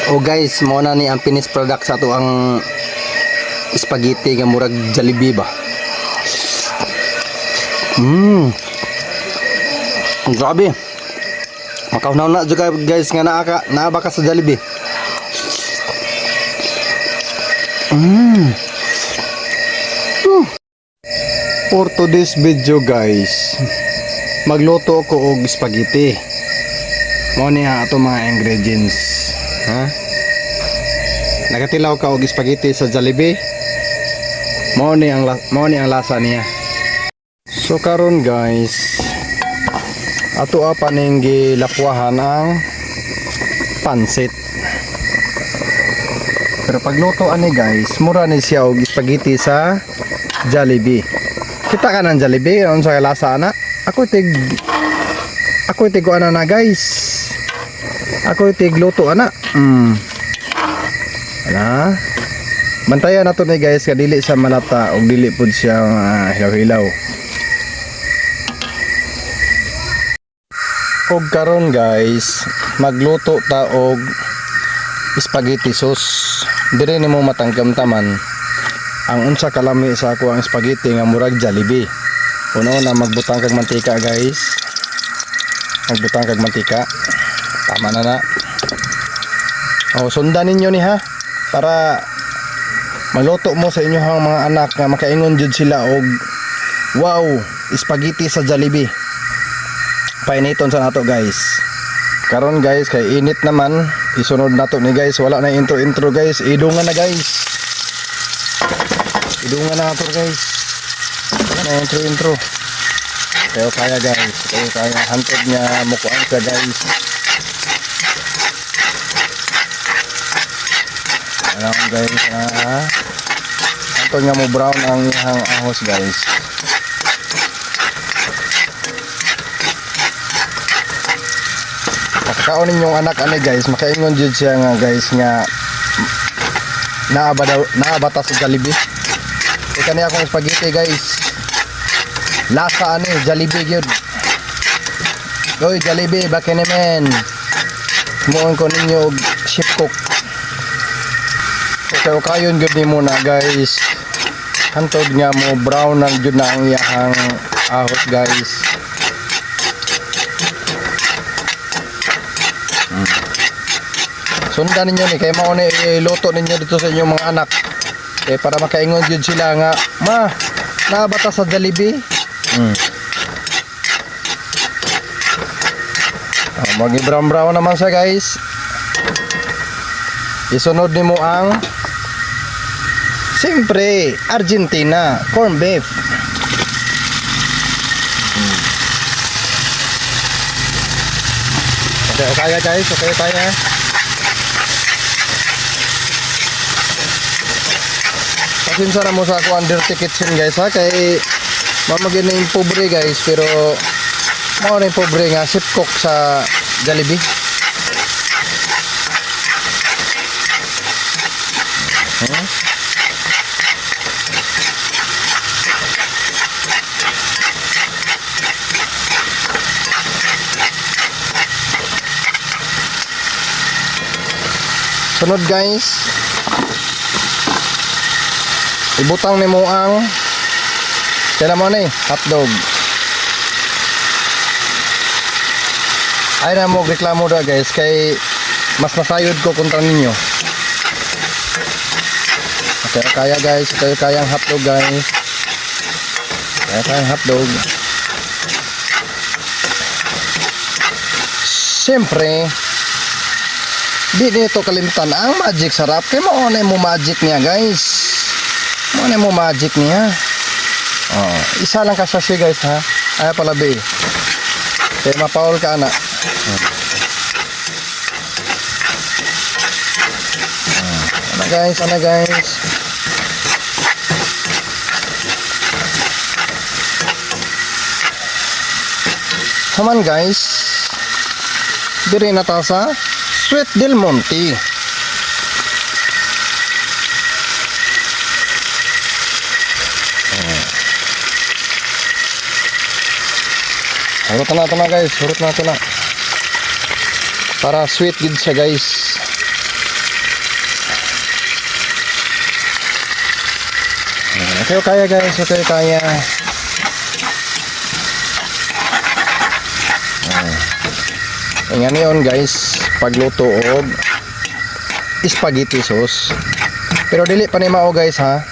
O guys, mo na ni ang finished product sa ato ang spaghetti nga murag Jollibee ba. Grabe. Makaunaw na juga guys nga naaba ka sa Jollibee. For today's video guys, magluto ko og spaghetti. Mo niya ato mga ingredients. Ha? Nagatilaw ka og spaghetti sa Jollibee. Mo ni ang lasa niya. So karon guys, ato pa ning gilakwahan ang pansit. Pero pagluto ani guys, mura ni siya og spaghetti sa Jollibee. Kita ka ng Jollibee, unsa kay lasa ana? Ako tig ko ana na guys. Ako tig luto ana. Ana. Bantayan nato ni guys ka dili sa malata og dili pud siya hilaw-hilaw. Og karon guys, magluto ta og spaghetti sauce. Dire nimo matangkam-taman ang unsa kalami sa ako ang spaghetti nga murag Jollibee. Uno na magbutang kag mantika guys. Magbutang kag mantika. Tama na na. O sundan ninyo ni ha para magluto mo sa inyong mga anak nga makaingon jud sila og wow, spaghetti sa Jollibee. Painiton sa nato guys. Karon guys kay init naman, isunod nato ni guys, wala na intro guys. Idungan na guys. Idungan na nato guys. Wala na intro. Kayo kaya guys. Kayo kaya hantod niya mukuan ka guys. Ano guys, hantod nga mo brown ang ihang ahos guys. Kaon ninyong anak ani guys, makaingon jud siya nga guys nga naaba ta sa Jollibee. Kani akong spaghetti guys. Lasa ani Jollibee gyud. Oy Jollibee bakene men. Muon ko ninyo og chef cook. So kayon gyud nimo na guys. Hantod nga mo brown na gyud na ang iyang ahos guys. Sundan ninyo ni kay mao ni iluto ninyo dito sa inyong mga anak. Para makaingon jud sila nga, ma, naabata sa Jollibee. Magi brown naman siya guys. Isunod nimo ang siyempre Argentina corn beef. Okay kaya guys, okay kaya. Sinsa na mo sa ako under kitchen guys ha, kay mamagin na yung pobre guys, pero mao na yung pobre nga chef cook sa Jollibee. Sunod guys, ibutang nimo ang kaya mo na hotdog. Ay na mo reklamo da guys kay mas nasayod ko kontra ninyo. Okay, kaya guys, kaya ang hotdog guys. Kaya ang hotdog. Siyempre di nito kalimutan ang magic sarap. Kaya mo na mo magic niya guys. Ano mo magic niya? Oh, isa lang ka sachet guys ha. Ay pala be. Kaya mapaul ka na. Ano guys, ano guys? Come on guys. Biri na ta sa Sweet Del Monte. Hurot na guys, hurot na para sweet gid siya guys. Okay, kaya guys, okay kaya. Ingani yun guys, pagluto og spaghetti sauce. Pero dili pa ni mao guys ha.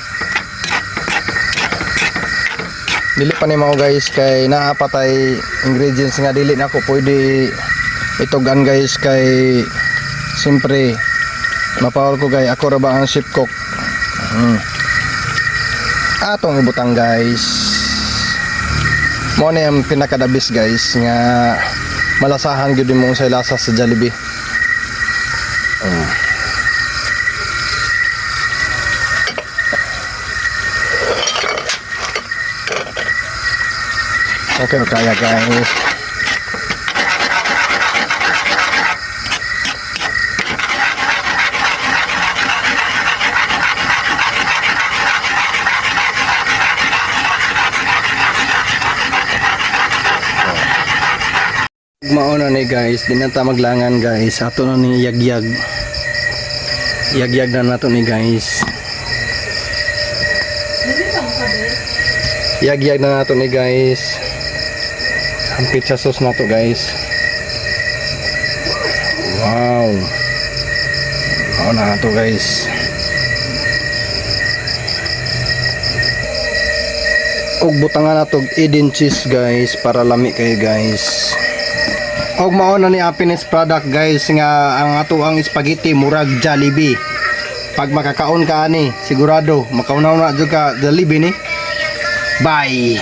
Dili pa ni mao guys kay naa pa tay ingredients nga dili na ko pwede itugan guys kay siyempre mapawal ko kay ako ra ba ang chef cook. Atong ibutang guys. Mo na yung pinakadabis guys nga malasahan gyud mo sa lasa sa Jollibee. Okay, kaya guys. Mauna ni guys, di na ta maglangan guys. Ato na ni yagyag. Yagyag na nato ni guys. Yagyag na nato ni guys. Ang pizza sauce na to guys. Wow. Mauna na to guys. Og butangan na to Eden cheese guys para lami kayo guys. Og mao na ni happiness product guys nga ang ato ang spaghetti murag Jollibee. Pag makakaon ka ani sigurado makaunaw na jud ka Jollibee ni. Bye.